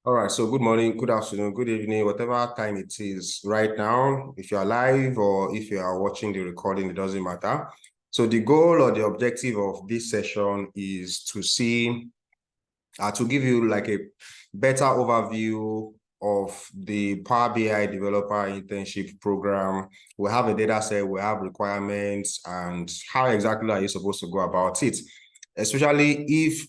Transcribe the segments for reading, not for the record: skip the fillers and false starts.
All right, so good morning, good afternoon, good evening, whatever time it is right now. If you are live or if you are watching the recording, it doesn't matter. So the goal or the objective of this session is to to give you like a better overview of the Power BI Developer Internship program. We have a data set, we have requirements, and how exactly are you supposed to go about it? Especially if,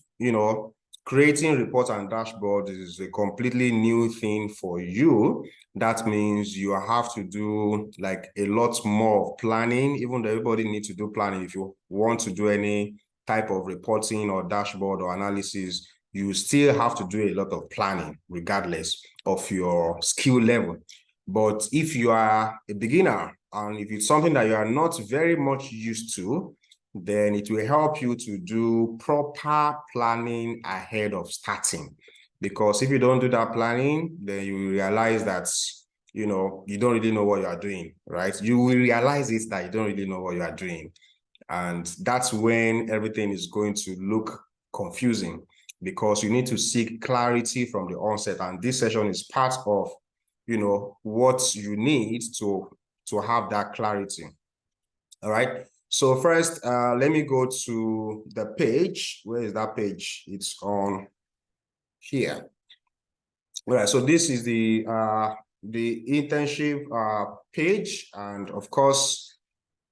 creating reports and dashboards is a completely new thing for you. That means you have to do like a lot more planning, even though everybody needs to do planning. If you want to do any type of reporting or dashboard or analysis, you still have to do a lot of planning regardless of your skill level. But if you are a beginner and if it's something that you are not very much used to, then it will help you to do proper planning ahead of starting. Because if you don't do that planning, then you will realize that, you don't really know what you are doing, right? You will realize it that you don't really know what you are doing. And that's when everything is going to look confusing because you need to seek clarity from the onset. And this session is part of, what you need to have that clarity. All right. So first, let me go to the page. Where is that page? It's on here. All right. So this is the internship page, and of course,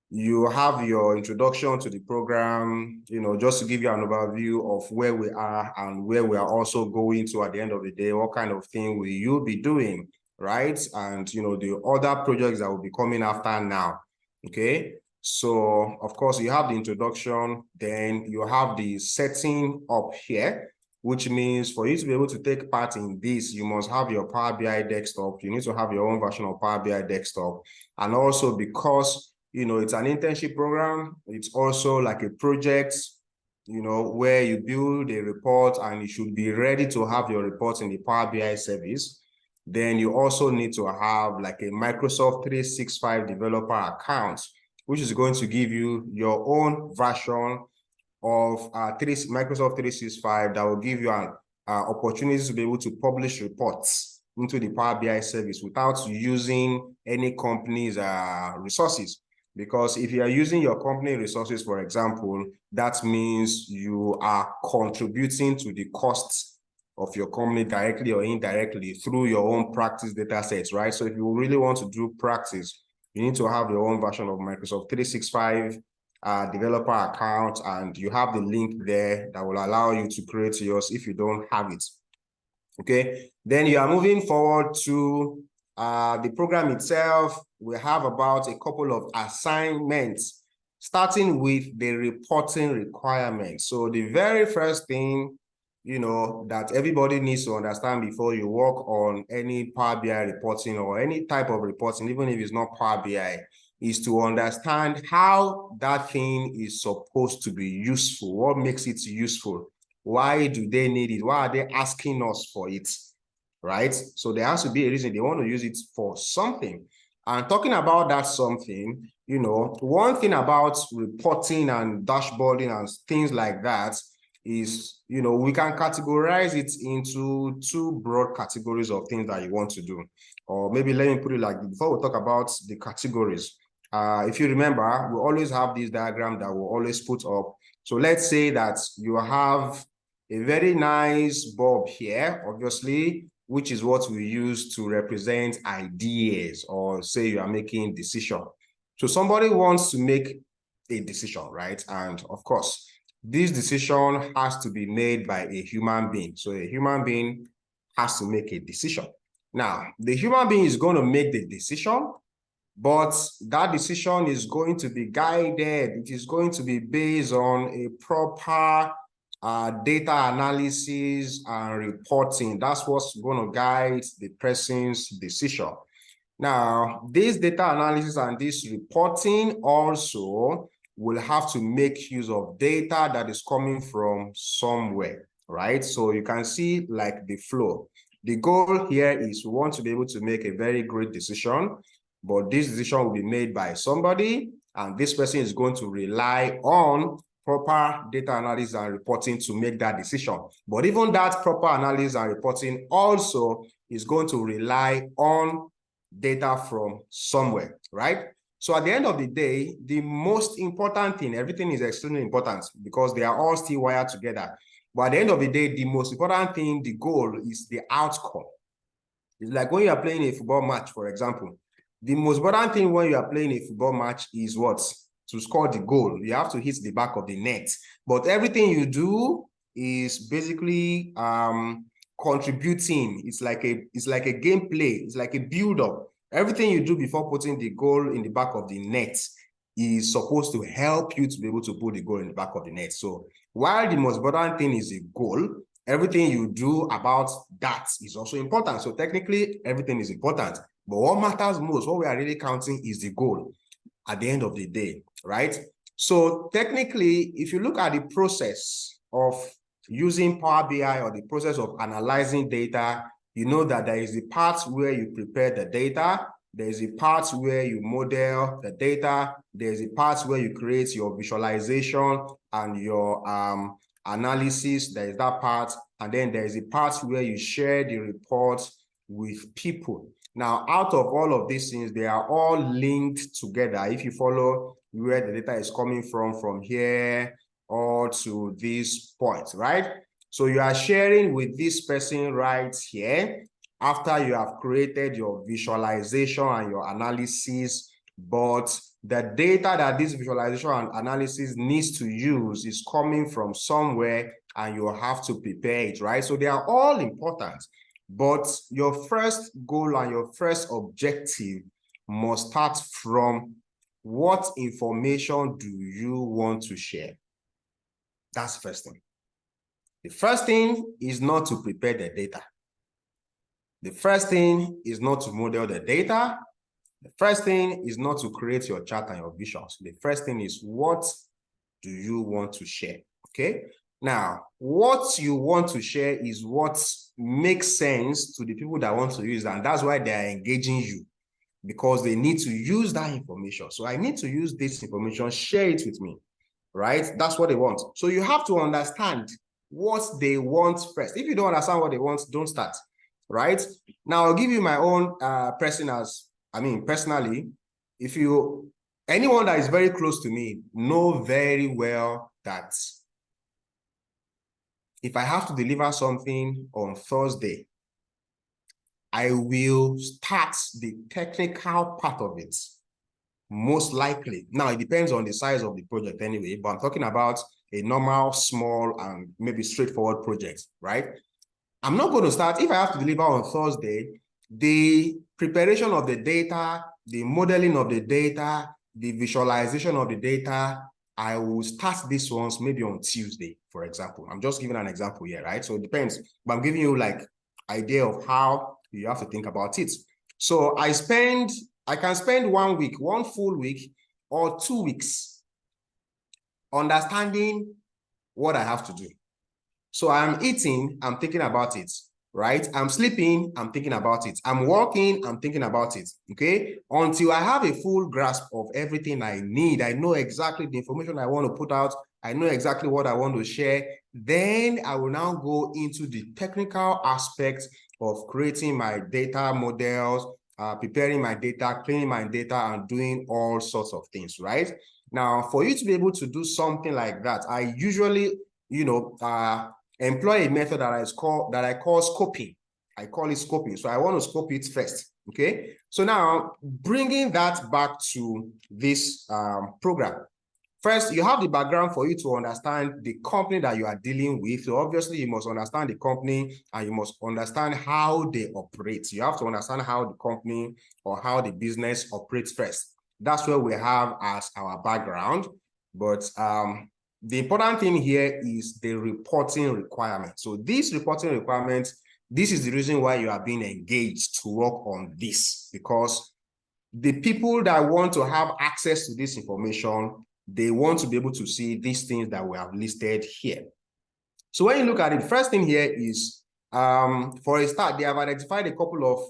you have your introduction to the program. Just to give you an overview of where we are and where we are also going to at the end of the day. What kind of thing will you be doing, right? And the other projects that will be coming after now. Okay. So, of course, you have the introduction, then you have the setting up here, which means for you to be able to take part in this, you must have your Power BI desktop. You need to have your own version of Power BI desktop. And also because, it's an internship program, it's also like a project, where you build a report and you should be ready to have your reports in the Power BI service. Then you also need to have like a Microsoft 365 developer account, which is going to give you your own version of Microsoft 365 that will give you an opportunity to be able to publish reports into the Power BI service without using any company's resources. Because if you are using your company resources, for example, that means you are contributing to the costs of your company directly or indirectly through your own practice data sets, right? So if you really want to do practice, you need to have your own version of Microsoft 365 developer account, and you have the link there that will allow you to create yours if you don't have it. Okay, then you are moving forward to the program itself. We have about a couple of assignments, starting with the reporting requirements. So the very first thing, that everybody needs to understand before you work on any Power BI reporting or any type of reporting, even if it's not Power BI, is to understand how that thing is supposed to be useful. What makes it useful? Why do they need it? Why are they asking us for it? Right? So there has to be a reason they want to use it for something. And talking about that something, one thing about reporting and dashboarding and things like that is, we can categorize it into two broad categories of things that you want to do. Or maybe let me put it like, before we talk about the categories, if you remember, we always have this diagram that we'll always put up. So let's say that you have a very nice bulb here, obviously, which is what we use to represent ideas, or say you are making decision. So somebody wants to make a decision, right? And of course, this decision has to be made by a human being. So a human being has to make a decision. Now, the human being is going to make the decision, but that decision is going to be guided. It is going to be based on a proper data analysis and reporting. That's what's going to guide the person's decision. Now, this data analysis and this reporting also will have to make use of data that is coming from somewhere, right? So you can see like the flow. The goal here is we want to be able to make a very great decision, but this decision will be made by somebody, and this person is going to rely on proper data analysis and reporting to make that decision. But even that proper analysis and reporting also is going to rely on data from somewhere, right? So at the end of the day, the most important thing, everything is extremely important because they are all still wired together. But at the end of the day, the most important thing, the goal is the outcome. It's like when you are playing a football match, for example, the most important thing when you are playing a football match is what? To score the goal. You have to hit the back of the net. But everything you do is basically contributing. It's like a gameplay. It's like a build-up. Everything you do before putting the goal in the back of the net is supposed to help you to be able to put the goal in the back of the net. So while the most important thing is a goal, everything you do about that is also important. So technically, everything is important. But what matters most, what we are really counting is the goal at the end of the day, right? So technically, if you look at the process of using Power BI or the process of analyzing data, you know that there is the part where you prepare the data, there is a part where you model the data, there is a part where you create your visualization and your analysis, there is that part, and then there is a part where you share the report with people. Now, out of all of these things, they are all linked together. If you follow where the data is coming from here or to this point, right? So you are sharing with this person right here after you have created your visualization and your analysis, but the data that this visualization and analysis needs to use is coming from somewhere and you have to prepare it, right? So they are all important, but your first goal and your first objective must start from what information do you want to share? That's the first thing. The first thing is not to prepare the data. The first thing is not to model the data. The first thing is not to create your chart and your visions. The first thing is what do you want to share? Okay. Now, what you want to share is what makes sense to the people that want to use that. And that's why they are engaging you, because they need to use that information. So I need to use this information, share it with me, right? That's what they want. So you have to understand what they want first. If you don't understand what they want, don't start, right? Now, I'll give you my own personally, if anyone that is very close to me know very well that if I have to deliver something on Thursday, I will start the technical part of it, most likely. Now, it depends on the size of the project anyway, but I'm talking about a normal, small, and maybe straightforward project, right? I'm not going to start, if I have to deliver on Thursday, the preparation of the data, the modeling of the data, the visualization of the data, I will start these ones maybe on Tuesday, for example. I'm just giving an example here, right? So it depends, but I'm giving you like idea of how you have to think about it. So I can spend 1 week, 1 full week or 2 weeks understanding what I have to do. So I'm eating, I'm thinking about it, right? I'm sleeping, I'm thinking about it. I'm walking, I'm thinking about it, okay? Until I have a full grasp of everything I need, I know exactly the information I want to put out, I know exactly what I want to share, then I will now go into the technical aspects of creating my data models, preparing my data, cleaning my data, and doing all sorts of things, right? Now, for you to be able to do something like that, I usually, employ a method that I call scoping. I call it scoping. So I want to scope it first. Okay. So now bringing that back to this program. First, you have the background for you to understand the company that you are dealing with. So obviously you must understand the company and you must understand how they operate. You have to understand how the company or how the business operates first. That's what we have as our background. But the important thing here is the reporting requirement. So these reporting requirements, this is the reason why you are being engaged to work on this, because the people that want to have access to this information, they want to be able to see these things that we have listed here. So when you look at it, first thing here is, for a start, they have identified a couple of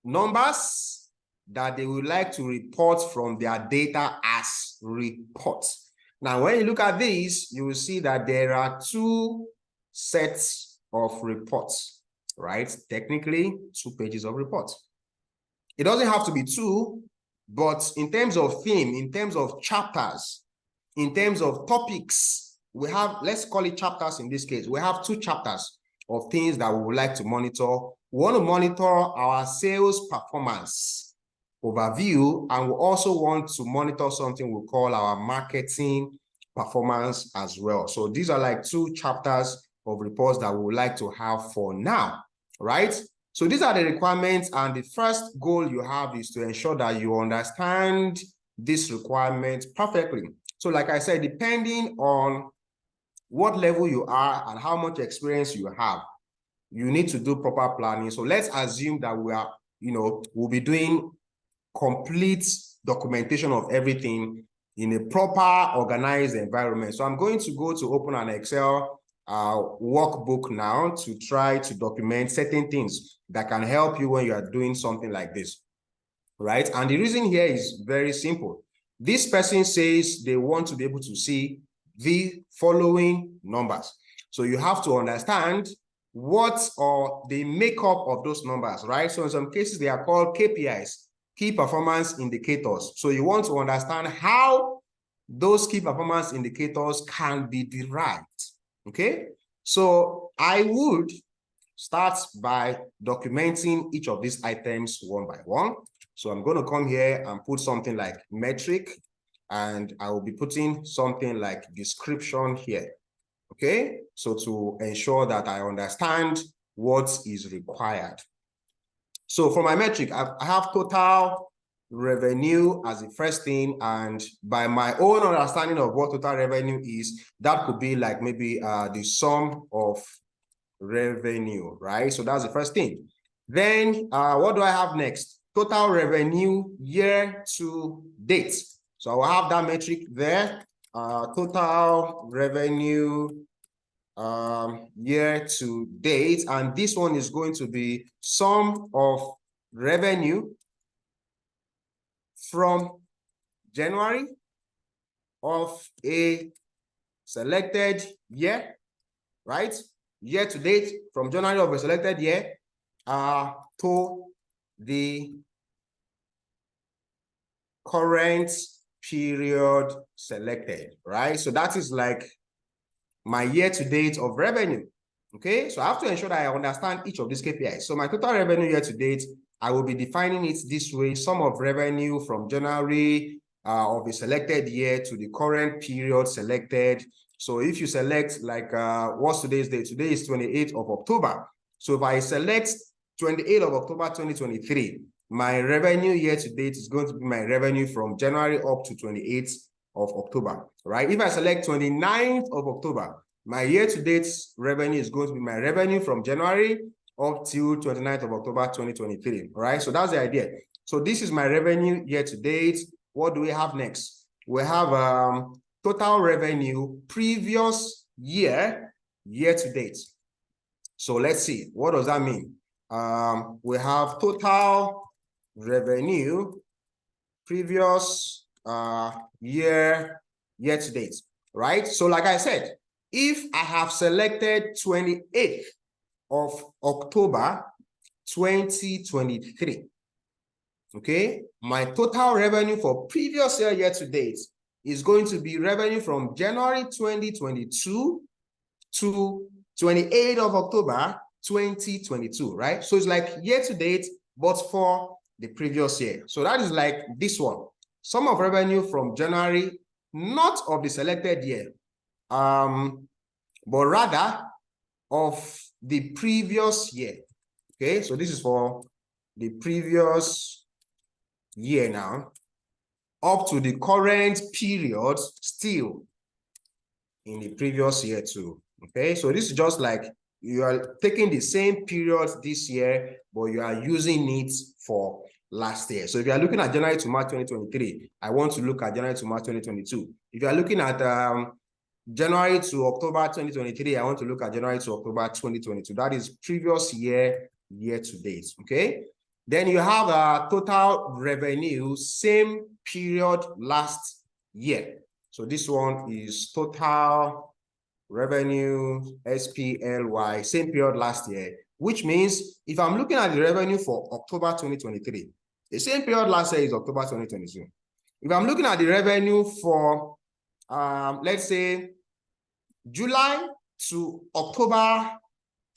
numbers that they would like to report from their data as reports. Now, when you look at this, you will see that there are two sets of reports, right? Technically, 2 pages of reports. It doesn't have to be 2, but in terms of theme, in terms of chapters, in terms of topics, we have, let's call it chapters in this case. We have 2 chapters of things that we would like to monitor. We want to monitor our sales performance overview, and we also want to monitor something we call our marketing performance as well. So these are like 2 chapters of reports that we would like to have for now, right? So these are the requirements, and the first goal you have is to ensure that you understand this requirement perfectly. So like I said, depending on what level you are and how much experience you have, you need to do proper planning. So let's assume that we are, we'll be doing complete documentation of everything in a proper organized environment. So I'm going to go to open an Excel workbook now to try to document certain things that can help you when you are doing something like this, right? And the reason here is very simple. This person says they want to be able to see the following numbers. So you have to understand what are the makeup of those numbers, right? So in some cases, they are called KPIs, key performance indicators. So you want to understand how those key performance indicators can be derived, okay? So I would start by documenting each of these items one by one. So I'm going to come here and put something like metric, and I will be putting something like description here, okay? So to ensure that I understand what is required. So for my metric, I have total revenue as the first thing, and by my own understanding of what total revenue is, that could be like maybe the sum of revenue, right? So that's the first thing. Then what do I have next? Total revenue year to date. So I will have that metric there. Total revenue year to date, and this one is going to be sum of revenue from January of a selected year, right? Year to date from January of a selected year to the current period selected, right? So that is like my year to date of revenue, okay? So I have to ensure that I understand each of these KPIs. So my total revenue year to date, I will be defining it this way: sum of revenue from January of a selected year to the current period selected. So if you select like, what's today's date? Today is 28th of October. So if I select 28th of October, 2023, my revenue year to date is going to be my revenue from January up to 28th of October, right? If I select 29th of October, my year to date revenue is going to be my revenue from January up till 29th of October, 2023, right? So that's the idea. So this is my revenue year to date. What do we have next? We have total revenue previous year, year to date. So let's see, what does that mean? We have total revenue previous year to date, right? So like I said, if I have selected 28th of October 2023, okay, my total revenue for previous year to date is going to be revenue from January 2022 to 28th of October 2022, right? So it's like year to date, but for the previous year. So that is like this one: sum of revenue from January, not of the selected year, but rather of the previous year. Okay, so this is for the previous year now, up to the current period, still in the previous year too. Okay, so this is just like you are taking the same period this year, but you are using it for last year. So if you are looking at January to March 2023, I want to look at January to March 2022. If you are looking at January to October 2023, I want to look at January to October 2022. That is previous year, year to date, okay? Then you have total revenue, same period last year. So this one is total revenue, SPLY, same period last year, which means if I'm looking at the revenue for October 2023, the same period last year is October 2022. If I'm looking at the revenue for, let's say, July to October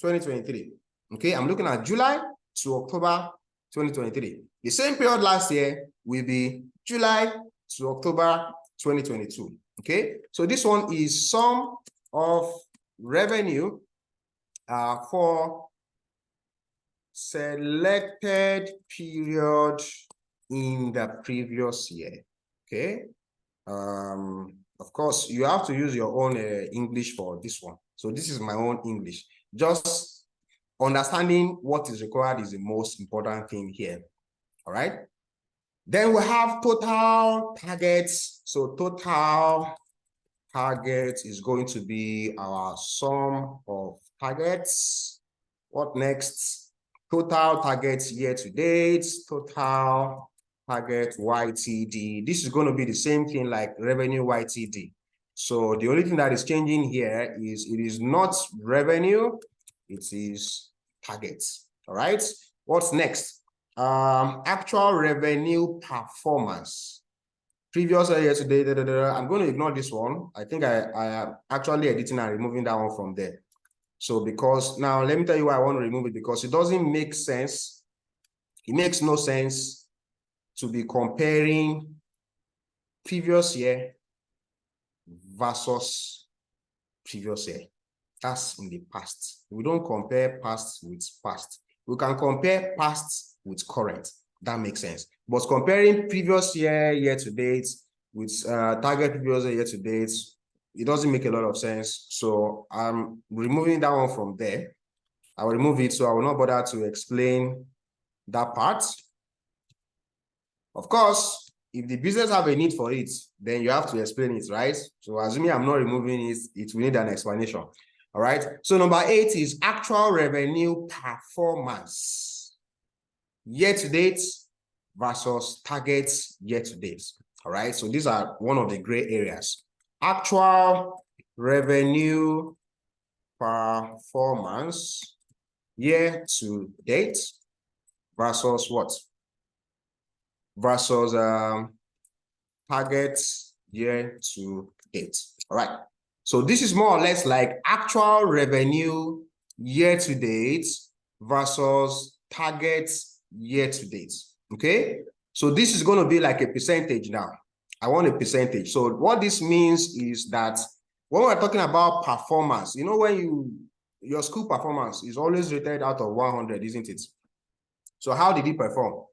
2023, okay, I'm looking at July to October 2023. The same period last year will be July to October 2022, okay? So this one is sum of revenue for selected period in the previous year, okay? Of course, you have to use your own English for this one. So this is my own English. Just understanding what is required is the most important thing here, all right? Then we have total targets. So total target is going to be our sum of targets. What next? Total targets year to date, total target YTD. This is going to be the same thing like revenue YTD. So the only thing that is changing here is it is not revenue, it is targets. All right. What's next? Actual revenue performance. Previous year to date, I'm going to ignore this one. I think I am actually editing and removing that one from there. So because now let me tell you why I want to remove it, because it doesn't make sense. It makes no sense to be comparing previous year versus previous year. That's in the past. We don't compare past with past. We can compare past with current. That makes sense. But comparing previous year to date with target previous year to date, it doesn't make a lot of sense. So I'm removing that one from there. I will remove it, so I will not bother to explain that part. Of course, if the business have a need for it, then you have to explain it, right? So assuming I'm not removing it, it will need an explanation. All right. So number 8 is actual revenue performance. Year to date versus targets year to date. All right. So these are one of the gray areas. Actual revenue performance year to date versus what? Versus targets year to date. All right. So this is more or less like actual revenue year to date versus targets year to date. Okay. So this is going to be like a percentage now. I want a percentage. So what this means is that when we're talking about performance, you know, when your school performance is always rated out of 100, isn't it? So how did it perform?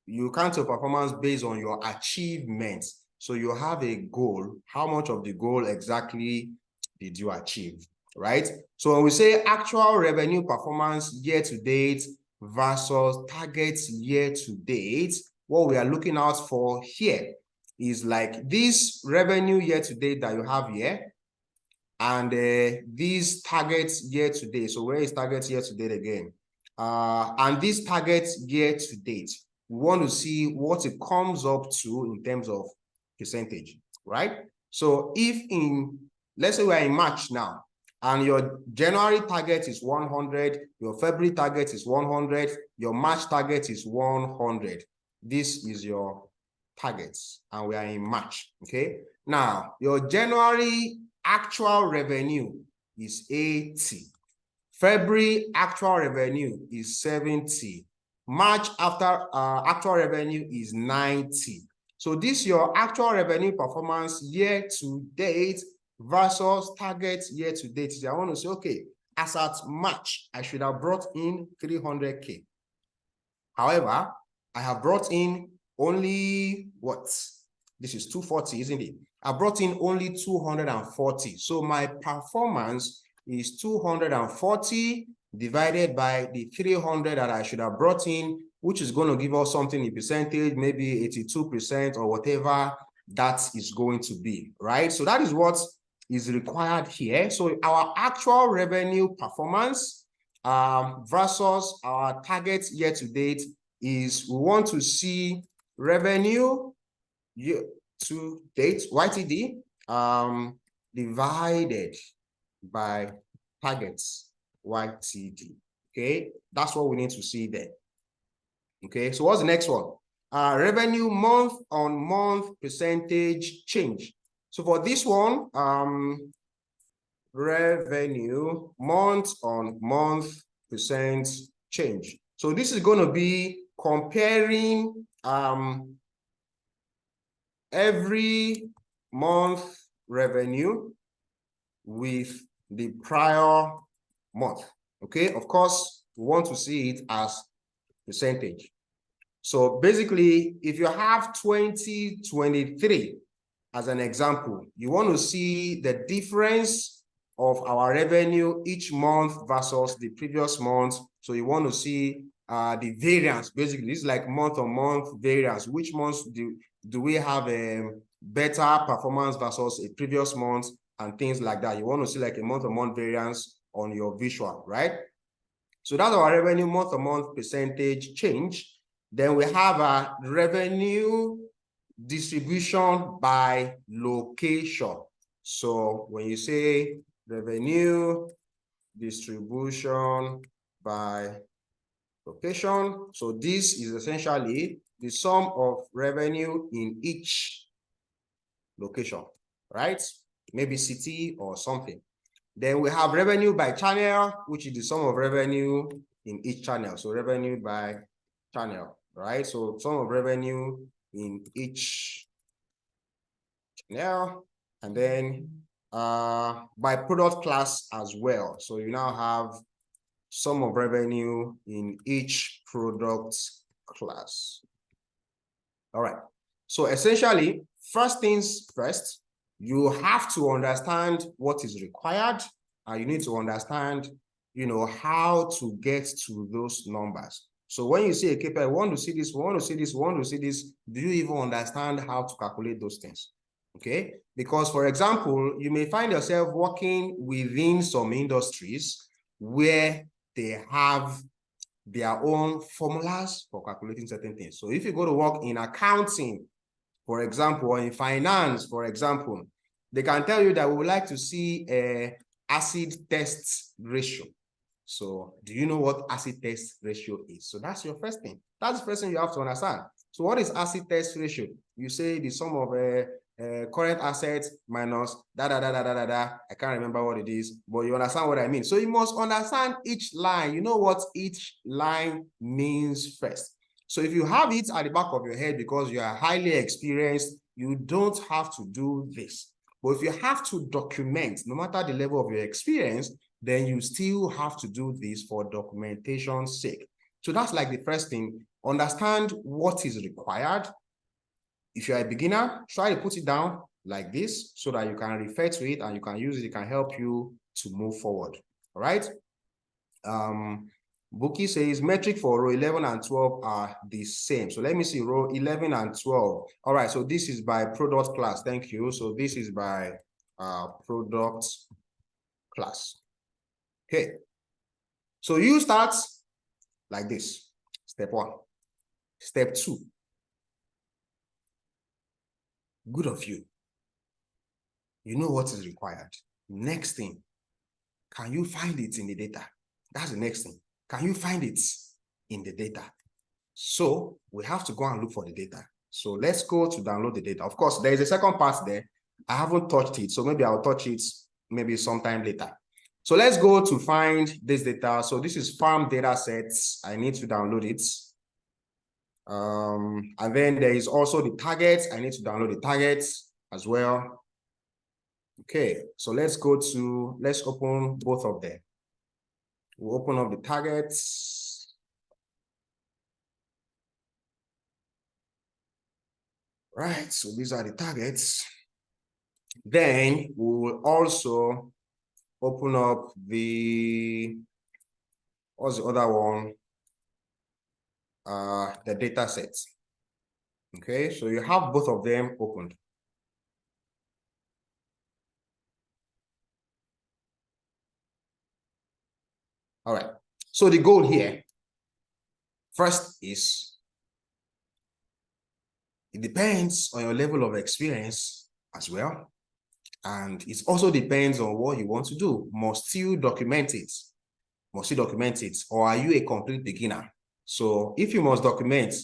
You count your performance based on your achievements. So you have a goal. How much of the goal exactly did you achieve, right? So when we say actual revenue performance year to date versus targets year to date, what we are looking out for here is like this revenue year to date that you have here, and these targets year to date. So where is targets year to date again? And these targets year to date. We want to see what it comes up to in terms of percentage, right? So if let's say we're in March now, and your January target is 100, your February target is 100, your March target is 100. This is your targets, and we are in March, okay? Now, your January actual revenue is 80. February actual revenue is 70. March actual revenue is 90. So this is your actual revenue performance year to date versus target year to date. I want to say, okay, as at March, I should have brought in 300K. However, I have brought in only what? This is 240, isn't it? I brought in only 240. So my performance is 240 divided by the 300 that I should have brought in, which is going to give us something in percentage, maybe 82% or whatever that is going to be, right? So that is what is required here. So our actual revenue performance versus our target year to date is we want to see revenue to date, YTD, divided by targets, YTD. Okay, that's what we need to see there. Okay, so what's the next one? Revenue month-on-month percentage change. So for this one, revenue month-on-month percent change. So this is going to be comparing every month revenue with the prior month. Okay, of course, we want to see it as percentage. So basically, if you have 2023 as an example, you want to see the difference of our revenue each month versus the previous month. So you want to see the variance. Basically, this is like month-on-month variance. Which months do we have a better performance versus a previous month and things like that. You want to see like a month-on-month variance on your visual, right? So that's our revenue month-on-month percentage change. Then we have a revenue distribution by location. So when you say revenue distribution by location, so this is essentially the sum of revenue in each location, right? Maybe city or something. Then we have revenue by channel, which is the sum of revenue in each channel. So revenue by channel, right? So sum of revenue in each channel. And then by product class as well. So you now have sum of revenue in each product class. All right. So essentially, first things first, you have to understand what is required, and you need to understand, how to get to those numbers. So when you see a KPI, we want to see this, we want to see this, we want to see this, do you even understand how to calculate those things? Okay, because for example, you may find yourself working within some industries where they have their own formulas for calculating certain things. So if you go to work in accounting, for example, or in finance, for example, they can tell you that we would like to see a acid test ratio. So do you know what acid test ratio is? So that's your first thing. That's the first thing you have to understand. So what is acid test ratio? You say the sum of current assets minus I can't remember what it is, but you understand what I mean. So you must understand each line. You know what each line means first. So if you have it at the back of your head because you are highly experienced, you don't have to do this. But if you have to document, no matter the level of your experience, then you still have to do this for documentation's sake. So that's like the first thing. Understand what is required. If you're a beginner, try to put it down like this so that you can refer to it and you can use it. It can help you to move forward. All right. Buki says metric for row 11 and 12 are the same. So let me see row 11 and 12. All right. So this is by product class. Thank you. So this is by product class. Okay. So you start like this. Step 1. Step 2. Good of you. You know what is required. Next thing, can you find it in the data? That's the next thing. Can you find it in the data? So we have to go and look for the data. So let's go to download the data. Of course, there is a second part there. I haven't touched it, so maybe I'll touch it maybe sometime later. So let's go to find this data. So this is farm data sets. I need to download it. And then there is also the targets. I need to download the targets as well. Okay, so let's open both of them. We'll open up the targets. Right, so these are the targets. Then we will also open up what's the other one? The data sets. Okay, so you have both of them opened. All right, so the goal here first is It depends on your level of experience as well. And it also depends on what you want to do. Must you document it? Must you document it? Or are you a complete beginner? So if you must document,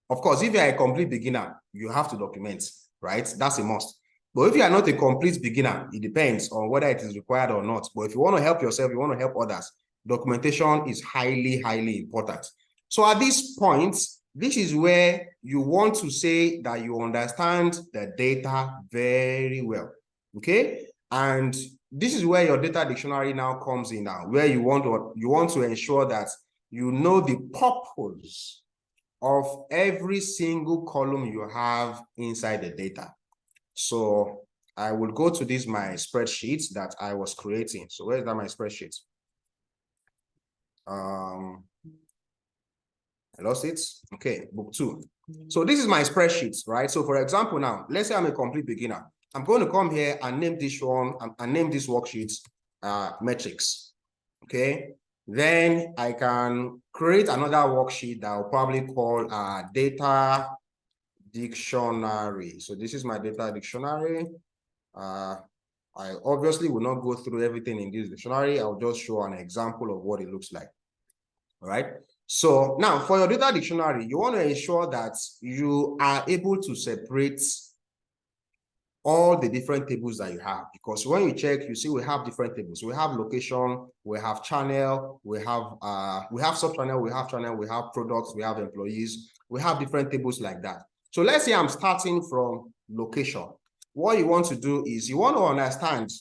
of course, if you're a complete beginner, you have to document, right? That's a must. But if you are not a complete beginner, it depends on whether it is required or not. But if you want to help yourself, you want to help others, documentation is highly, highly important. So at this point, this is where you want to say that you understand the data very well, okay? And this is where your data dictionary now comes in now, where you want to ensure that you know the purpose of every single column you have inside the data. So I will go to this, my spreadsheet that I was creating. So where is that, my spreadsheet? I lost it. Okay, book 2. So this is my spreadsheet, right? So for example, now, let's say I'm a complete beginner. I'm going to come here and name this one and name this worksheet metrics. Okay. Then I can create another worksheet that I'll probably call data dictionary. So this is my data dictionary. I obviously will not go through everything in this dictionary. I'll just show an example of what it looks like. All right. So now for your data dictionary, you want to ensure that you are able to separate all the different tables that you have, because when you check, you see we have different tables. We have location, we have channel, we have sub-channel, we have channel, we have products, we have employees, we have different tables like that. So let's say I'm starting from location. What you want to do is you want to understand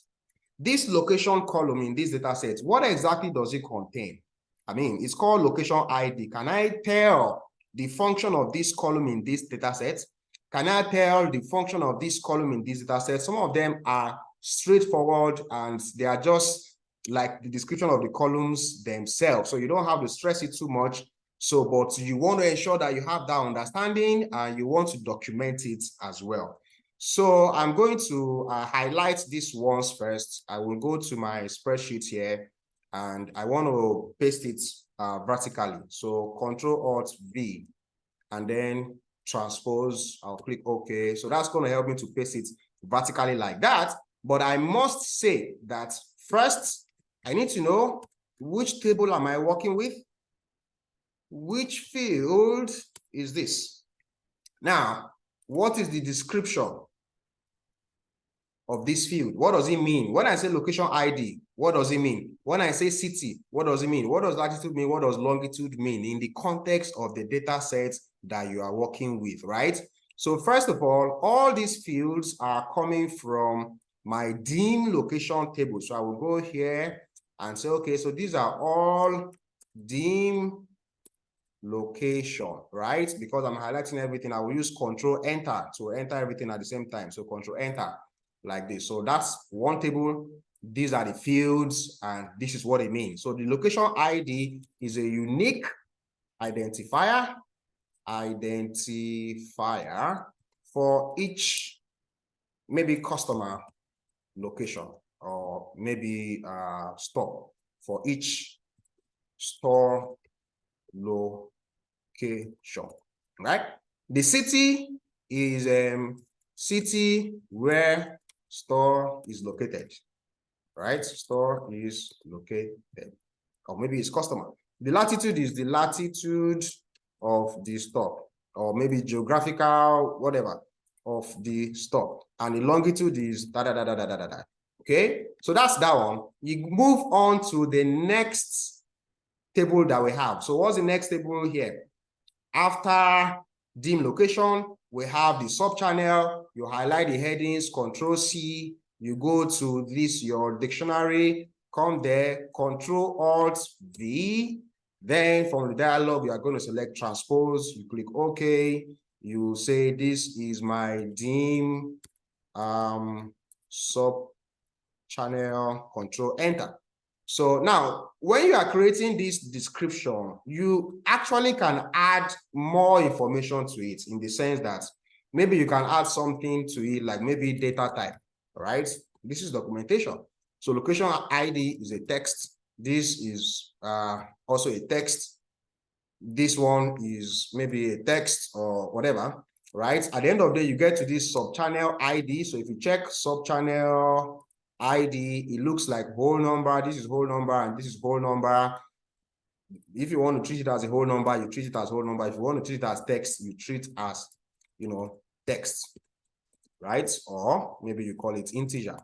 this location column in this data set. What exactly does it contain? I mean, it's called location ID. Can I tell the function of this column in this data set? Can I tell the function of this column in this data set? Some of them are straightforward and they are just like the description of the columns themselves. So you don't have to stress it too much. So, but you want to ensure that you have that understanding and you want to document it as well. So I'm going to highlight these ones first. I will go to my spreadsheet here and I want to paste it vertically. So Control-Alt-V and then transpose. I'll click OK. So that's going to help me to paste it vertically like that. But I must say that first, I need to know which table am I working with? Which field is this? Now, what is the description of this field? What does it mean? When I say location ID, what does it mean? When I say city, what does it mean? What does latitude mean? What does longitude mean in the context of the data sets that you are working with, right? So first of all these fields are coming from my dim location table. So I will go here and say, okay, so these are all dim location, right? Because I'm highlighting everything, I will use Control-Enter to enter everything at the same time. So Control-Enter like this. So that's one table. These are the fields, and this is what it means. So the location ID is a unique identifier for each maybe customer location or maybe store, for each store location, right? The city is city where store is located, right? Store is located, or maybe it's customer. The latitude is the latitude of the store, or maybe geographical, whatever, of the store. And the longitude is da-da-da-da-da-da-da. Okay, so that's that one. You move on to the next table that we have. So what's the next table here? After dim location, we have the sub-channel. You highlight the headings, Control-C. You go to this, your dictionary, come there, Control-Alt-V. Then from the dialog, you are going to select transpose. You click OK. You say, this is my dim sub-channel, Control-Enter. So now, when you are creating this description, you actually can add more information to it, in the sense that maybe you can add something to it, like maybe data type, right? This is documentation. So location ID is a text. This is also a text. This one is maybe a text or whatever. right? At the end of the day, you get to this sub-channel ID. So if you check sub-channel ID, it looks like whole number. This is whole number, and this is whole number. If you want to treat it as a whole number, you treat it as whole number. If you want to treat it as text, you treat as, text, right? Or maybe you call it integer,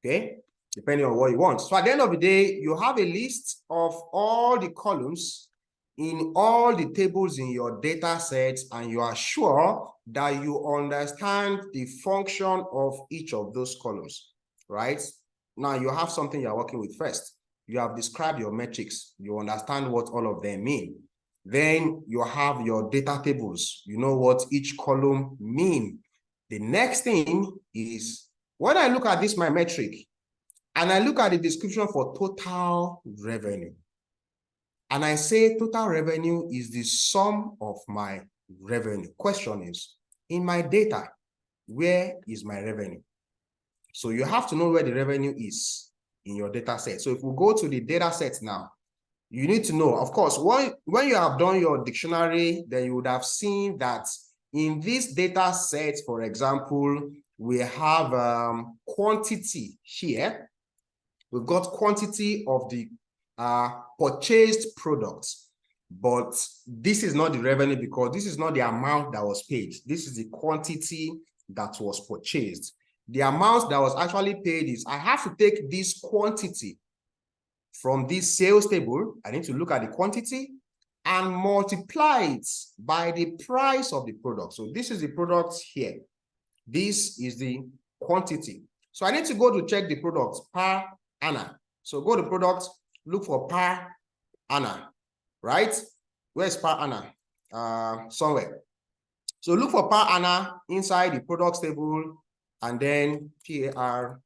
okay? Depending on what you want. So at the end of the day, you have a list of all the columns in all the tables in your data set, and you are sure that you understand the function of each of those columns, right? Now you have something you're working with first. You have described your metrics. You understand what all of them mean. Then you have your data tables. You know what each column means. The next thing is, when I look at this, my metric, and I look at the description for total revenue, and I say total revenue is the sum of my revenue. Question is, in my data, where is my revenue? So you have to know where the revenue is in your data set. So if we go to the data set now, you need to know, of course, when you have done your dictionary, then you would have seen that in this data set, for example, we have quantity here. We've got quantity of the purchased products, but this is not the revenue because this is not the amount that was paid. This is the quantity that was purchased. The amount that was actually paid is, I have to take this quantity from this sales table. I need to look at the quantity and multiply it by the price of the product. So this is the product here. This is the quantity. So I need to go to check the product per Anna. So go to product, look for per Anna, right? Where's per Anna? Somewhere. So look for per Anna inside the products table, and then PARANA.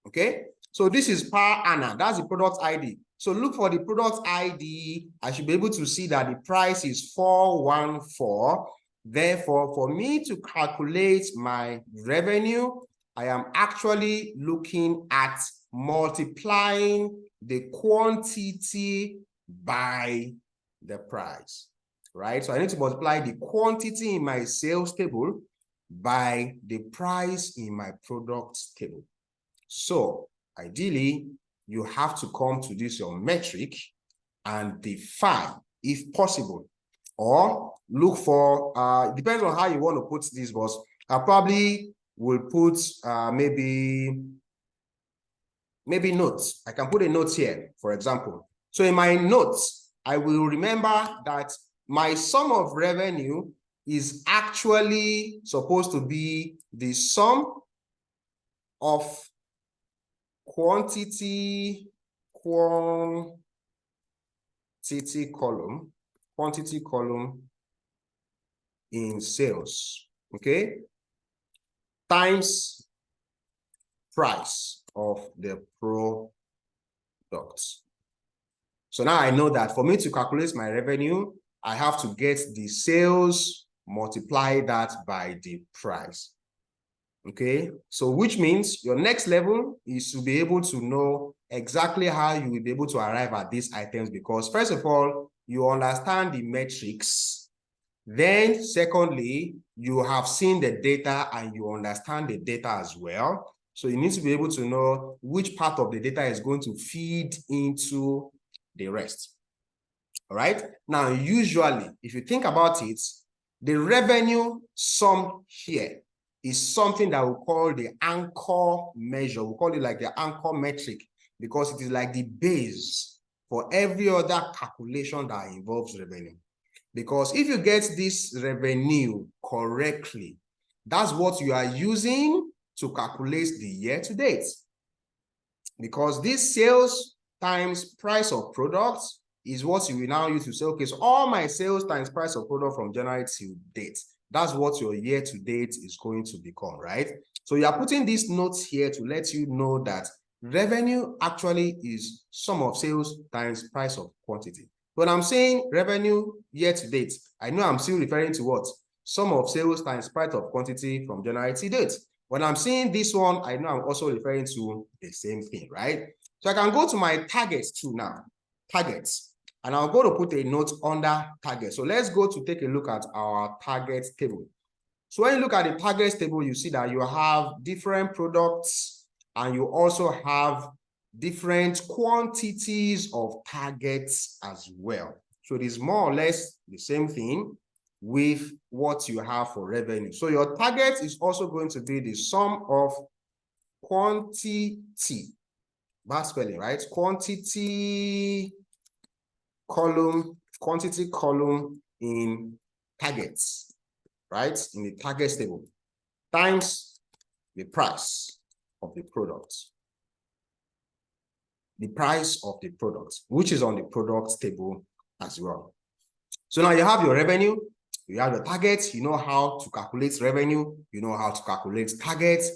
Okay, so this is per Anna. That's the product ID. So look for the product ID. I should be able to see that the price is 414. Therefore, for me to calculate my revenue, I am actually looking at multiplying the quantity by the price, right? So I need to multiply the quantity in my sales table by the price in my products table. So ideally, you have to come to this your metric and define, if possible, or look for, depends on how you want to put this, but I probably will put maybe notes. I can put a note here, for example. So in my notes, I will remember that my sum of revenue is actually supposed to be the sum of quantity column in sales, okay, times price of the product. So now I know that for me to calculate my revenue, I have to get the sales, multiply that by the price. Okay, so which means your next level is to be able to know exactly how you will be able to arrive at these items, because first of all, you understand the metrics. Then secondly, you have seen the data and you understand the data as well. So you need to be able to know which part of the data is going to feed into the rest. All right. Now, usually, if you think about it, the revenue sum here is something that we call the anchor measure. We call it like the anchor metric, because it is like the base for every other calculation that involves revenue. Because if you get this revenue correctly, that's what you are using to calculate the year to date. Because this sales times price of products is what you will now use to say, okay, so all my sales times price of product from January to date. That's what your year to date is going to become, right? So you are putting these notes here to let you know that revenue actually is sum of sales times price of quantity. When I'm saying revenue year to date, I know I'm still referring to what? Sum of sales times price of quantity from January to date. When I'm seeing this one, I know I'm also referring to the same thing, right? So I can go to my targets too now. targets. And I'm going to put a note under target. So let's go to take a look at our target table. So when you look at the targets table, you see that you have different products and you also have different quantities of targets as well. So it is more or less the same thing with what you have for revenue. So your target is also going to be the sum of quantity, bad spelling, right? Quantity column in targets, right? In the targets table, times the price of the product. The price of the product, which is on the product table as well. So now you have your revenue, you have your targets, you know how to calculate revenue, you know how to calculate targets.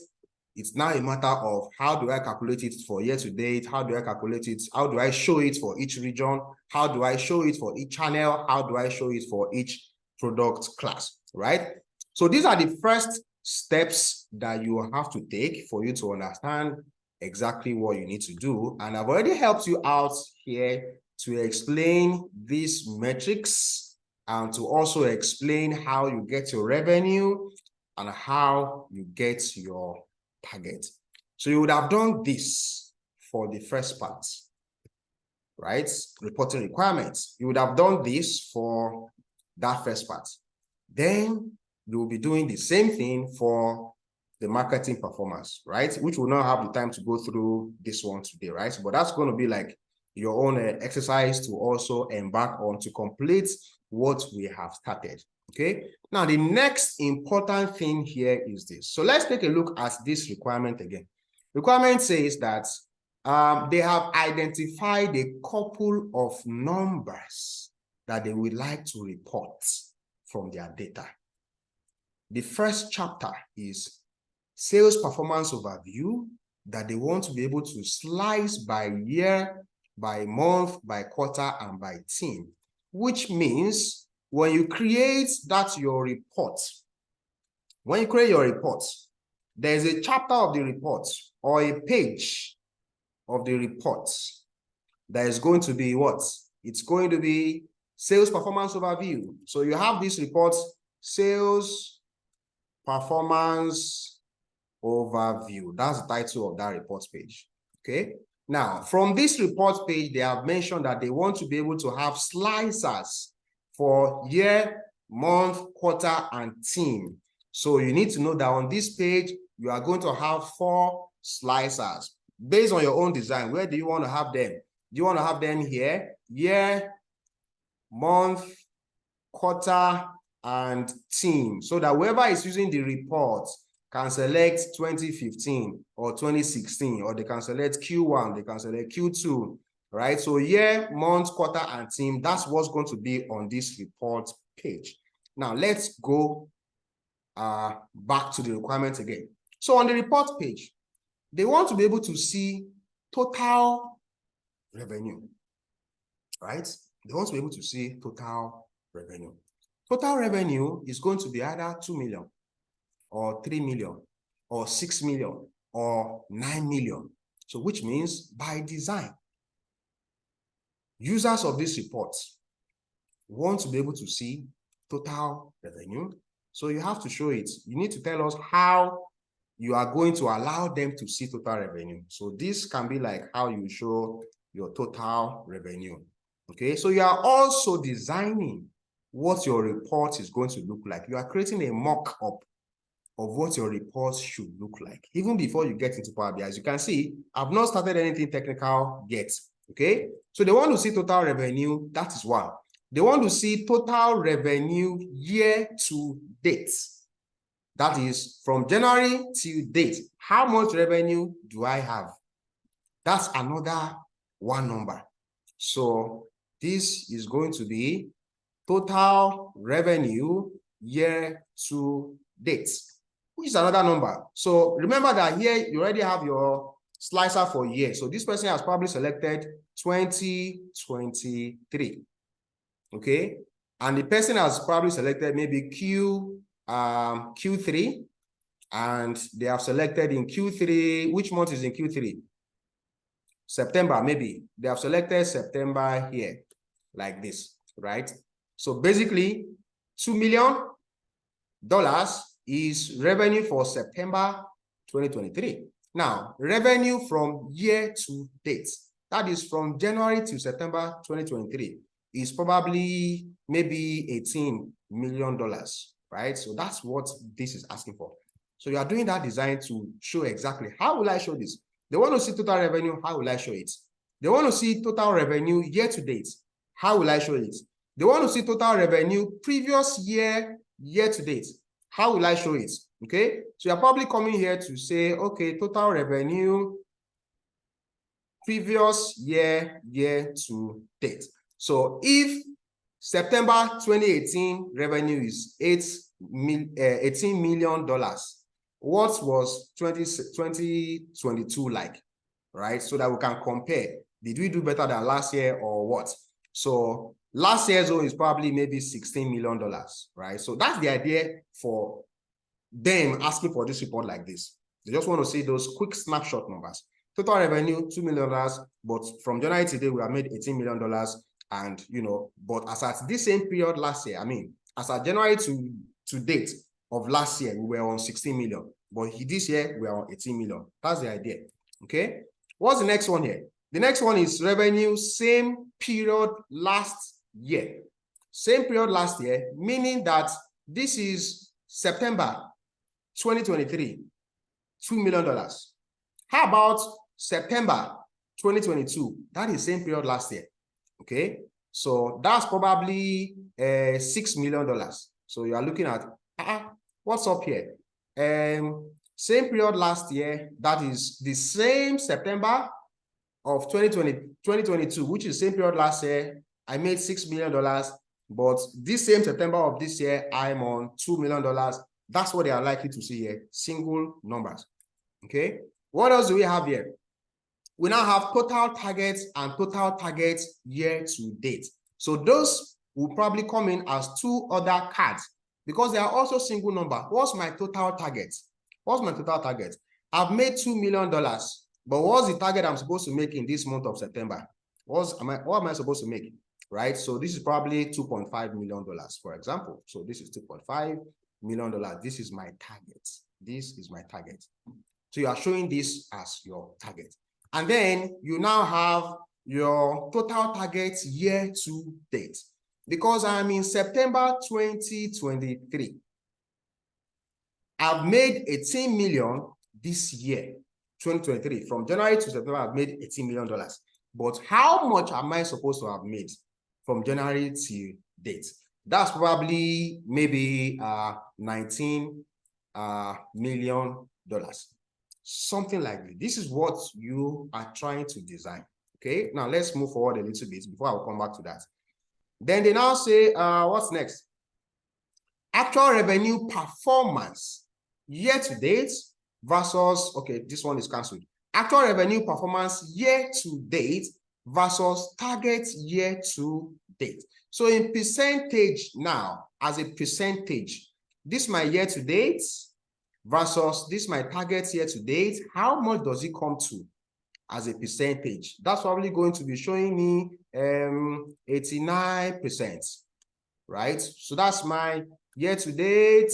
It's now a matter of how do I calculate it for year to date? How do I calculate it? How do I show it for each region? How do I show it for each channel? How do I show it for each product class, right? So these are the first steps that you have to take for you to understand exactly what you need to do. And I've already helped you out here to explain these metrics and to also explain how you get your revenue and how you get your target. So you would have done this for the first part, right? Reporting requirements. You would have done this for that first part. Then you will be doing the same thing for the marketing performance, right? Which will not have the time to go through this one today, right? But that's going to be like your own exercise to also embark on to complete what we have started. Okay, now the next important thing here is this. So let's take a look at this requirement again. Requirement says that they have identified a couple of numbers that they would like to report from their data. The first chapter is sales performance overview that they want to be able to slice by year, by month, by quarter, and by team, which means when you create your report, there's a chapter of the report or a page of the report that is going to be what? It's going to be sales performance overview. So you have this report, sales performance overview. That's the title of that report page. Okay. Now, from this report page, they have mentioned that they want to be able to have slicers for year, month, quarter, and team. So you need to know that on this page, you are going to have 4 slicers. Based on your own design, where do you want to have them? Do you want to have them here? Year, month, quarter, and team. So that whoever is using the report can select 2015 or 2016, or they can select Q1, they can select Q2, right? So year, month, quarter, and team, that's what's going to be on this report page. Now let's go back to the requirements again. So on the report page, they want to be able to see total revenue, right? They want to be able to see total revenue. Total revenue is going to be either 2 million or 3 million or 6 million or 9 million. So which means by design, users of this report want to be able to see total revenue. So you have to show it. You need to tell us how you are going to allow them to see total revenue. So this can be like how you show your total revenue. Okay, so you are also designing what your report is going to look like. You are creating a mock-up of what your report should look like, even before you get into Power BI. As you can see, I've not started anything technical yet. Okay, so they want to see total revenue. That is one. They want to see total revenue year to date. That is from January till date. How much revenue do I have? That's another one number. So this is going to be total revenue year to date, which is another number. So remember that here you already have your slicer for year. So this person has probably selected 2023. Okay. And the person has probably selected maybe Q3, and they have selected in Q3. Which month is in Q3? September, maybe they have selected September here, like this, right? So basically, $2 million is revenue for September 2023. Now, revenue from year to date, that is from January to September 2023, is probably maybe $18 million, right? So that's what this is asking for. So you are doing that design to show exactly how will I show this. They want to see total revenue, how will I show it? They want to see total revenue year to date, how will I show it? They want to see total revenue previous year, year to date, how will I show it? Okay, so you're probably coming here to say, okay, total revenue previous year, year to date. So if September 2018 revenue is $18 million, what was 2022 like, right? So that we can compare. Did we do better than last year or what? So last year's own is probably maybe $16 million, right? So that's the idea for them asking for this report like this. They just want to see those quick snapshot numbers. Total revenue, $2 million, but from January to date, we have made $18 million. And, you know, but as at this same period last year, I mean, as at January to date of last year, we were on 16 million. But this year, we are on 18 million. That's the idea. Okay. What's the next one here? The next one is revenue, same period last year. Same period last year, meaning that this is September 2023, $2 million. How about September 2022? That is same period last year. Okay, so that's probably $6 million. So you are looking at what's up here? Same period last year, that is the same September of 2022, which is same period last year. I made $6 million, but this same September of this year, I'm on $2 million. That's what they are likely to see here, single numbers. Okay, what else do we have here? We now have total targets and total targets year to date. So those will probably come in as two other cards because they are also single number. What's my total target? What's my total target? I've made $2 million, but what's the target I'm supposed to make in this month of September? What am I supposed to make? Right? So this is probably $2.5 million, for example. So this is $2.5 million. This is my target. This is my target. So you are showing this as your target. And then you now have your total targets year to date. Because I'm in September 2023. I've made 18 million this year, 2023. From January to September, I've made $18 million. But how much am I supposed to have made from January to date? That's probably maybe $19 million. Something like this. This is what you are trying to design. Okay, now let's move forward a little bit before I'll come back to that. Then they now say, what's next? Actual revenue performance year to date versus, okay, this one is cancelled. Actual revenue performance year to date versus target year to date. So in percentage now, as a percentage, this is my year to date versus this my target year to date. How much does it come to as a percentage? That's probably going to be showing me 89%, right? So that's my year to date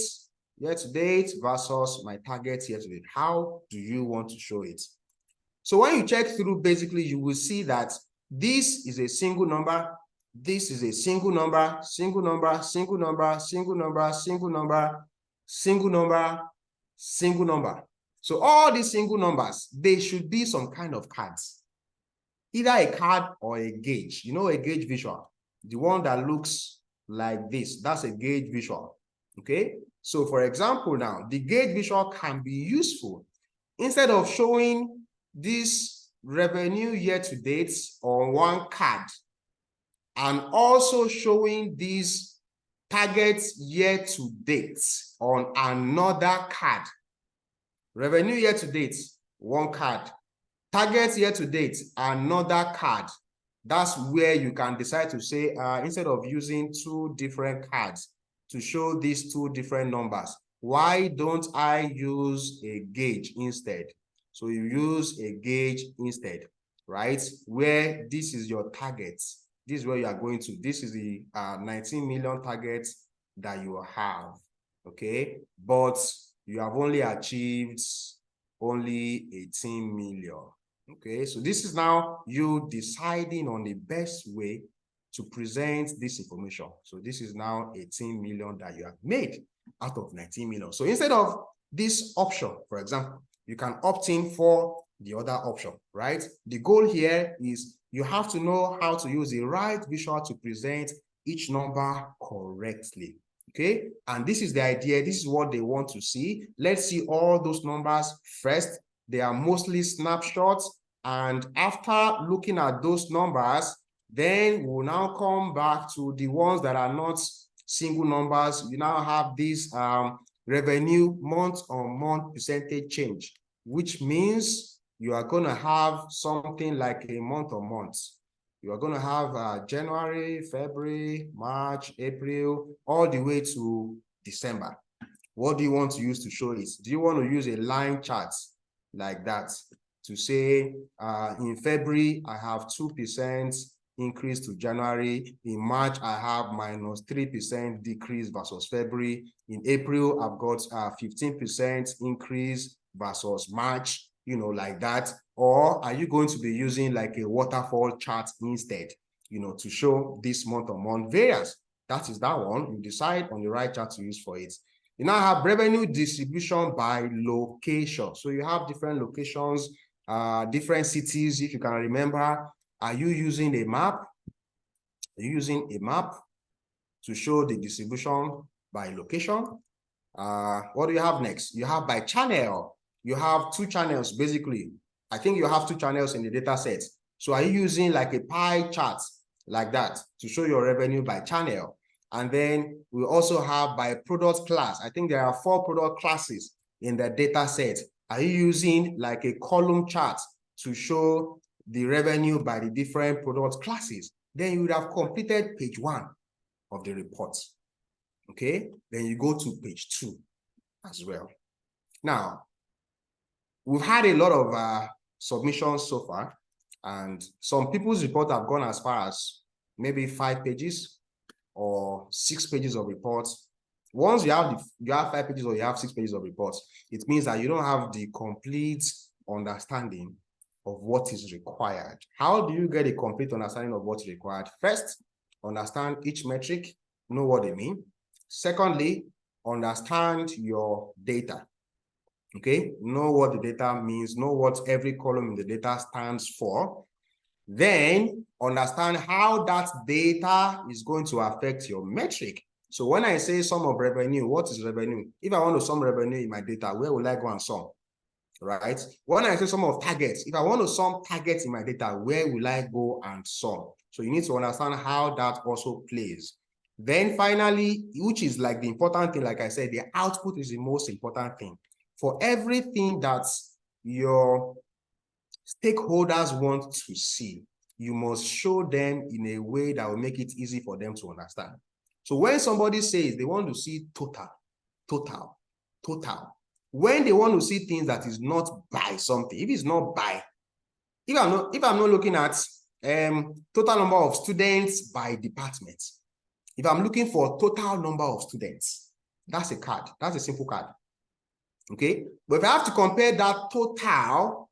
versus my target year to date. How do you want to show it? So when you check through, basically you will see that this is a single number, this is a single number, single number, single number, single number, single number, single number, single number. So all these single numbers, they should be some kind of cards, either a card or a gauge. You know, a gauge visual, the one that looks like this, that's a gauge visual. Okay, so for example, now the gauge visual can be useful instead of showing this revenue year to date on one card and also showing these targets year to date on another card. Revenue year to date, one card. Targets year to date, another card. That's where you can decide to say, instead of using two different cards to show these two different numbers, why don't I use a gauge instead? So you use a gauge instead, right? Where this is your target. This is where you are going to. This is the 19 million target that you have, okay? But you have only achieved only 18 million, okay? So this is now you deciding on the best way to present this information. So this is now 18 million that you have made out of 19 million. So instead of this option, for example, you can opt in for the other option, right? The goal here is you have to know how to use the right visual to present each number correctly, okay? And this is the idea. This is what they want to see. Let's see all those numbers first. They are mostly snapshots. And after looking at those numbers, then we'll now come back to the ones that are not single numbers. You now have this revenue month-on-month percentage change, which means you are going to have something like a month-on-month. You are going to have January, February, March, April, all the way to December. What do you want to use to show it? Do you want to use a line chart like that to say in February, I have 2% increase to January. In March, I have minus 3% decrease versus February. In April, I've got 15% increase versus March, you know, like that. Or are you going to be using like a waterfall chart instead, you know, to show this month-on-month variance? That is that one. You decide on the right chart to use for it. You now have revenue distribution by location. So you have different locations, different cities, if you can remember. Are you using a map? Are you using a map to show the distribution by location? What do you have next? You have by channel. You have two channels, basically. I think you have two channels in the data set. So are you using like a pie chart like that to show your revenue by channel? And then we also have by product class. I think there are 4 product classes in the data set. Are you using like a column chart to show the revenue by the different product classes? Then you would have completed page 1 of the report. Okay, then you go to page 2 as well. Now, we've had a lot of submissions so far, and some people's report have gone as far as maybe 5 pages or 6 pages of reports. Once you have 5 pages or you have 6 pages of reports, it means that you don't have the complete understanding of what is required. How do you get a complete understanding of what's required? First, understand each metric, know what they mean. Secondly, understand your data. Okay, know what the data means, know what every column in the data stands for. Then understand how that data is going to affect your metric. So when I say sum of revenue, what is revenue? If I want to sum revenue in my data, where will I go and sum? Right? When I say sum of targets, if I want to sum targets in my data, where will I go and sum? So you need to understand how that also plays. Then finally, which is like the important thing, like I said, the output is the most important thing. For everything that your stakeholders want to see, you must show them in a way that will make it easy for them to understand. So when somebody says they want to see total, when they want to see things that is not by something, if it's not by, if I'm not looking at total number of students by department, if I'm looking for total number of students, that's a card. That's a simple card. Okay, but if I have to compare that total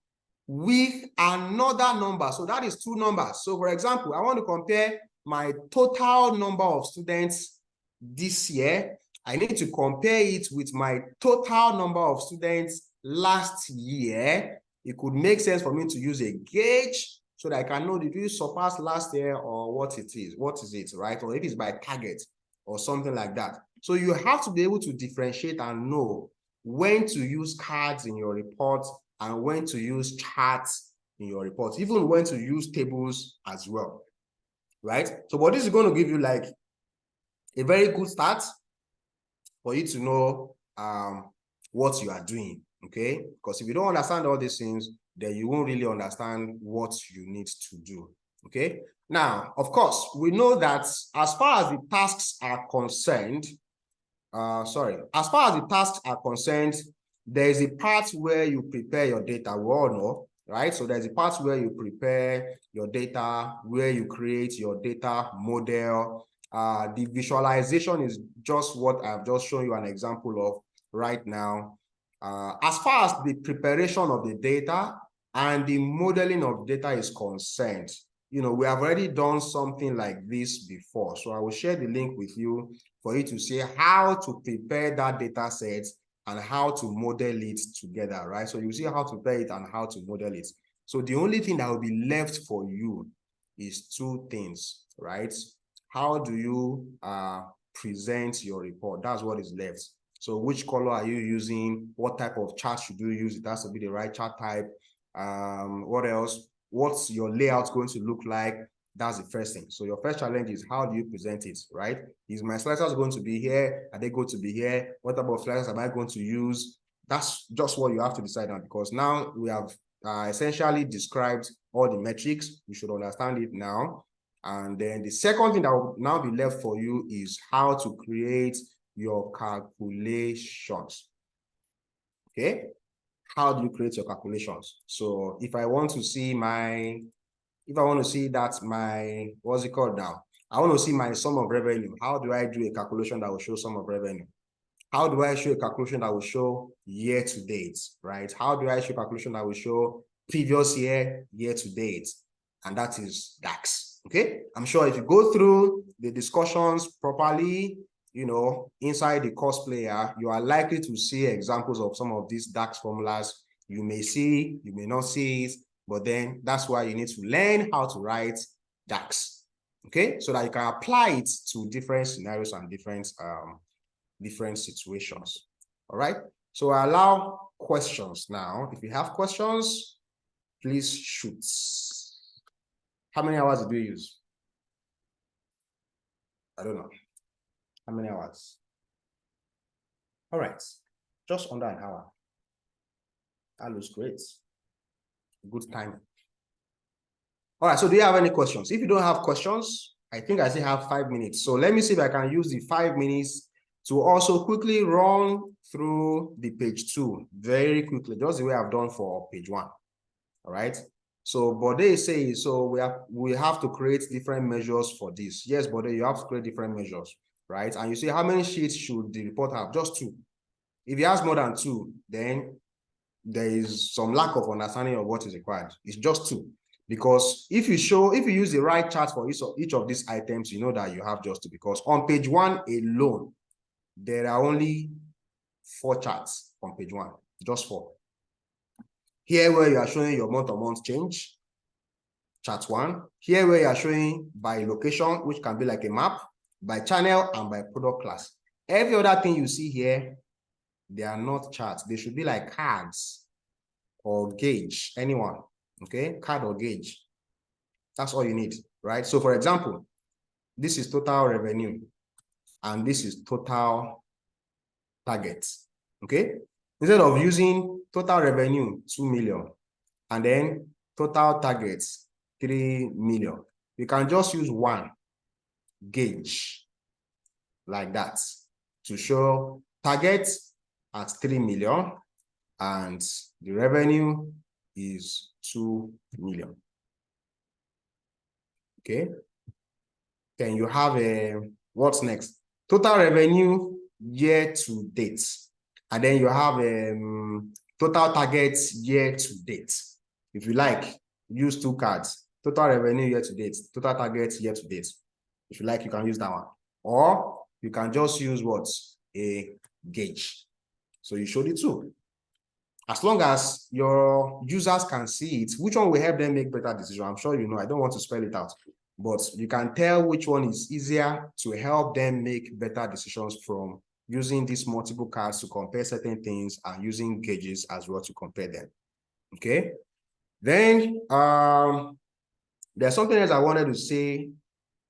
with another number, so that is 2 numbers. So for example, I want to compare my total number of students this year. I need to compare it with my total number of students last year. It could make sense for me to use a gauge so that I can know, did you surpass last year or what it is? What is it, right? Or if it's by target or something like that. So you have to be able to differentiate and know when to use cards in your report and when to use charts in your report, even when to use tables as well, right? So what this is going to give you like a very good start for you to know what you are doing, okay? Because if you don't understand all these things, then you won't really understand what you need to do, okay? Now, of course, we know that as far as the tasks are concerned, as far as the tasks are concerned, there is a part where you prepare your data, we all know, right? So there's a part where you prepare your data, where you create your data model. The visualization is just what I've just shown you an example of right now. As far as the preparation of the data and the modeling of data is concerned, we have already done something like this before. So I will share the link with you for you to see how to prepare that data set and how to model it together, right? So you see how to prepare it and how to model it. So the only thing that will be left for you is two things, right? How do you present your report? That's what is left. So which color are you using? What type of chart should you use? It has to be the right chart type. What else? What's your layout going to look like? That's the first thing. So your first challenge is how do you present it, right? Is my slides going to be here? Are they going to be here? What type of slides am I going to use? That's just what you have to decide on, because now we have essentially described all the metrics. You should understand it now. And then the second thing that will now be left for you is how to create your calculations. Okay? How do you create your calculations? So if I want to see that my, what's it called now? I want to see my sum of revenue. How do I do a calculation that will show sum of revenue? How do I show a calculation that will show year to date, right? How do I show a calculation that will show previous year to date? And that is DAX, okay? I'm sure if you go through the discussions properly, inside the course player, you are likely to see examples of some of these DAX formulas. You may see, you may not see it, but then that's why you need to learn how to write DAX, okay? So that you can apply it to different scenarios and different situations. All right. So I allow questions now. If you have questions, please shoot. How many hours did you use? I don't know. How many hours? All right. Just under an hour. That looks great. Good time. All right. So do you have any questions? If you don't have questions, I think I still have 5 minutes. So let me see if I can use the 5 minutes to also quickly run through the page 2 very quickly, just the way I've done for page 1. All right. So Bode says, so we have to create different measures for this. Yes, Bode, you have to create different measures, right? And you see how many sheets should the report have? Just 2. If it has more than 2, then there is some lack of understanding of what is required. It's just 2. Because if you use the right chart for each of these items, you know that you have just 2. Because on page 1 alone, there are only 4 charts on page 1, just 4. Here where you are showing your month-to-month change, chart 1. Here where you are showing by location, which can be like a map, by channel, and by product class. Every other thing you see here, they are not charts. They should be like cards or gauge, anyone, okay? Card or gauge. That's all you need, right? So for example, this is total revenue, and this is total target, okay? Instead of using total revenue, 2 million, and then total targets, 3 million, you can just use one gauge like that to show target at 3 million and the revenue is 2 million. Okay. Then you have what's next? Total revenue year to date. And then you have total targets year to date. If you like, use 2 cards. Total revenue year to date, total targets year to date. If you like, you can use that one. Or you can just use what? A gauge. So you show the 2. As long as your users can see it, which one will help them make better decisions? I'm sure you know, I don't want to spell it out, but you can tell which one is easier to help them make better decisions from using these multiple cards to compare certain things and using gauges as well to compare them. Okay. Then there's something else I wanted to say,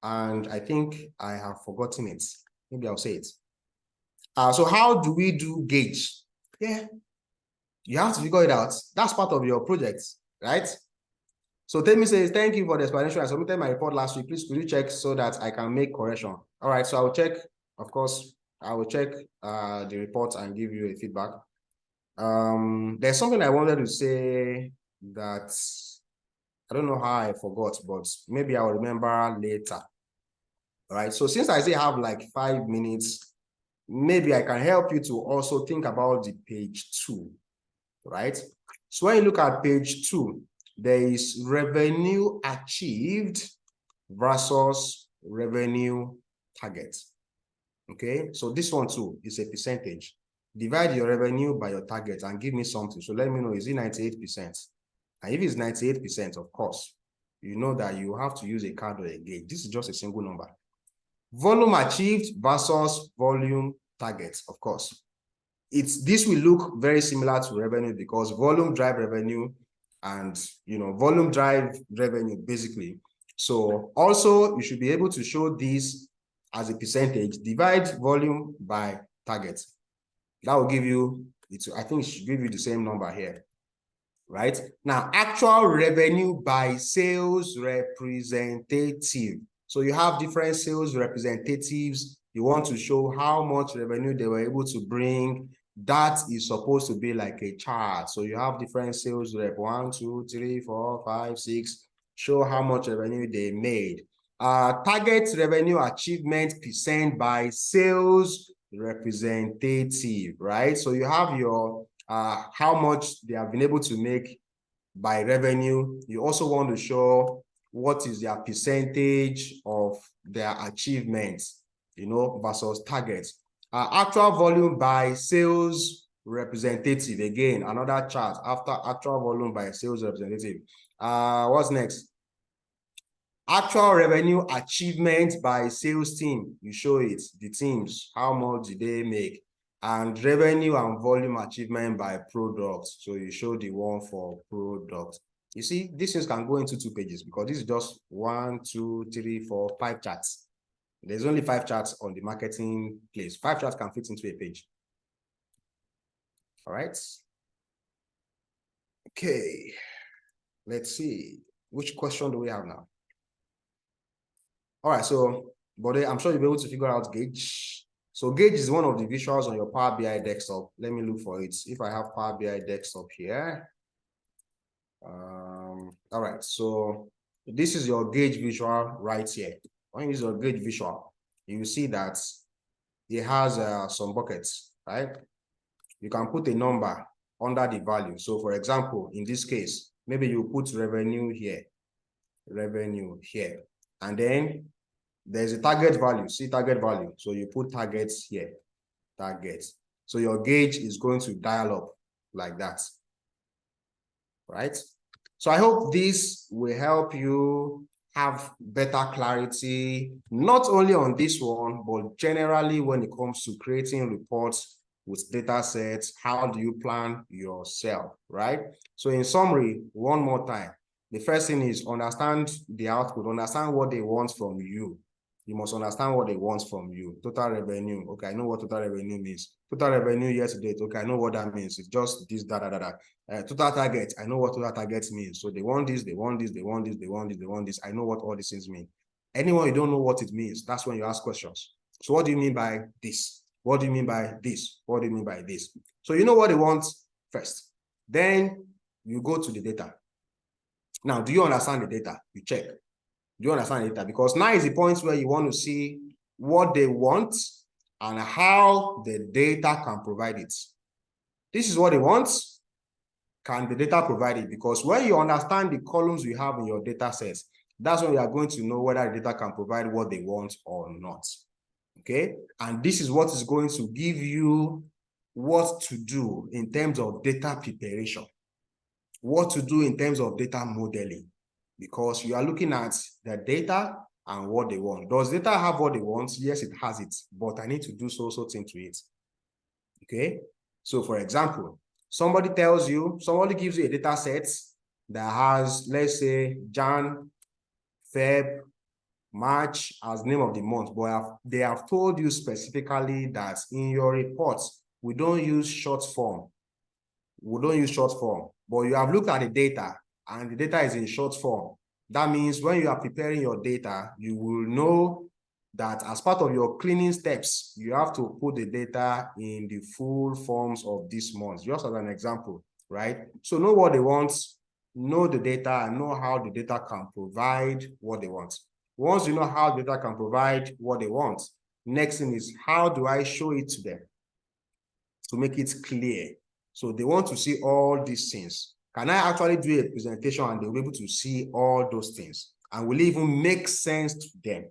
and I think I have forgotten it. Maybe I'll say it. So how do we do gauge? Yeah. You have to figure it out. That's part of your project, right? So Temi says, thank you for the explanation. I submitted my report last week. Please, could you check so that I can make correction? All right, so I will check, of course, I will check the report and give you a feedback. There's something I wanted to say that I don't know how I forgot, but maybe I'll remember later. All right. So since I say I have like 5 minutes, maybe I can help you to also think about the page 2, right? So when you look at page 2, there is revenue achieved versus revenue target. Okay, so this one too is a percentage. Divide your revenue by your target and give me something. So let me know, is it 98%? And if it's 98%, of course, you know that you have to use a card or a gauge. This is just a single number. Volume achieved versus volume target, of course. This will look very similar to revenue because volume drive revenue and volume drive revenue basically. So also you should be able to show this as a percentage, divide volume by target. That will give you, I think it should give you the same number here, right? Now, actual revenue by sales representative. So you have different sales representatives. You want to show how much revenue they were able to bring. That is supposed to be like a chart. So you have different sales rep, 1, 2, 3, 4, 5, 6. Show how much revenue they made. Target revenue achievement percent by sales representative, right? So you have your how much they have been able to make by revenue. You also want to show what is their percentage of their achievements, versus targets. Actual volume by sales representative. Again, another chart after actual volume by sales representative. What's next? Actual revenue achievement by sales team. You show it, the teams, how much did they make? And revenue and volume achievement by product. So you show the one for product. You see, these things can go into 2 pages because this is just 1, 2, 3, 4, 5 charts. There's only 5 charts on the marketing place. 5 charts can fit into a page. All right. Okay. Let's see. Which question do we have now? All right, so, but I'm sure you'll be able to figure out Gauge. So Gauge is one of the visuals on your Power BI desktop. Let me look for it. If I have Power BI desktop here. All right, so this is your Gauge visual right here. When you use your Gauge visual, you see that it has some buckets, right? You can put a number under the value. So for example, in this case, maybe you put revenue here, and then there's a target value, see target value. So you put targets here, targets. So your Gauge is going to dial up like that, right? So I hope this will help you have better clarity, not only on this one, but generally when it comes to creating reports with data sets. How do you plan yourself, right? So in summary, one more time, the first thing is understand the output, understand what they want from you. You must understand what they want from you. Total revenue. Okay, I know what total revenue means. Total revenue year to date. Okay, I know what that means. It's just this, total target. I know what total target means. So they want this, they want this, they want this, they want this, they want this. I know what all these things mean. Anyone you don't know what it means, that's when you ask questions. So what do you mean by this? What do you mean by this? What do you mean by this? So you know what they want first. Then you go to the data. Now, do you understand the data? You check. Do you understand the data? Because now is the point where you want to see what they want and how the data can provide it. This is what they want. Can the data provide it? Because when you understand the columns you have in your data sets, that's when you are going to know whether the data can provide what they want or not. Okay? And this is what is going to give you what to do in terms of data preparation, what to do in terms of data modeling, because you are looking at the data and what they want. Does data have what they want? Yes, it has it, but I need to do so thing to it. Okay? So for example, somebody gives you a data set that has, let's say, Jan, Feb, March as name of the month, but they have told you specifically that in your reports, we don't use short form. But you have looked at the data and the data is in short form. That means when you are preparing your data, you will know that as part of your cleaning steps, you have to put the data in the full forms of this month, just as an example, right? So know what they want, know the data and know how the data can provide what they want. Once you know how data can provide what they want, next thing is, how do I show it to them to make it clear? So they want to see all these things. Can I actually do a presentation and they'll be able to see all those things? And will it even make sense to them?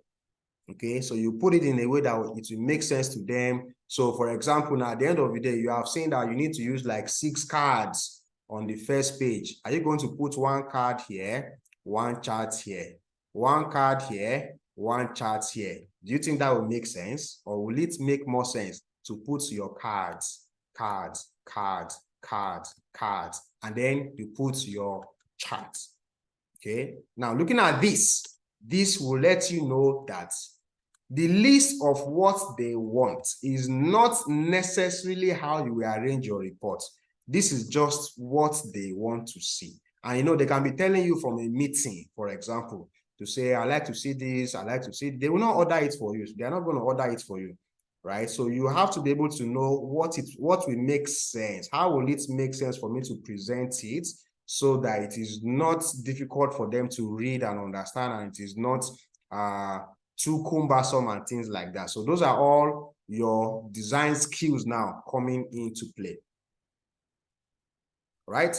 Okay, so you put it in a way that it will make sense to them. So for example, now at the end of the day, you have seen that you need to use like 6 cards on the first page. Are you going to put 1 card here, 1 chart here, 1 card here, 1 chart here? Do you think that will make sense? Or will it make more sense to put your cards, and then you put your charts? Okay, now looking at this will let you know that the list of what they want is not necessarily how you will arrange your report. This is just what they want to see. And you know, they can be telling you from a meeting, for example, to say, I like to see this, I like to see. They will not order it for you. They are not going to order it for you, right? So you have to be able to know what will make sense. How will it make sense for me to present it so that it is not difficult for them to read and understand, and it is not too cumbersome and things like that. So those are all your design skills now coming into play, right?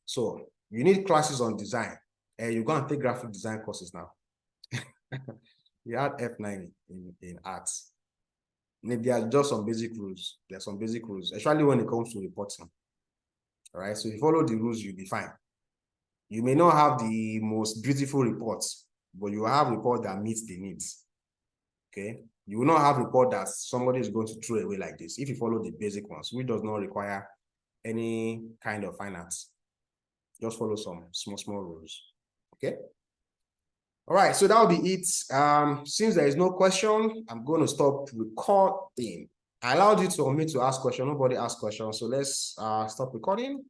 So you need classes on design, and you're going to take graphic design courses now. You had F9 in arts. There are just some basic rules. There are some basic rules, especially when it comes to reporting. All right, so if you follow the rules, you'll be fine. You may not have the most beautiful reports, but you will have report that meets the needs. Okay, you will not have report that somebody is going to throw away like this if you follow the basic ones, which does not require any kind of finance. Just follow some small rules. Okay. All right, so that will be it. Since there is no question, I'm going to stop recording. I allowed you to ask questions. Nobody asked questions, so let's stop recording.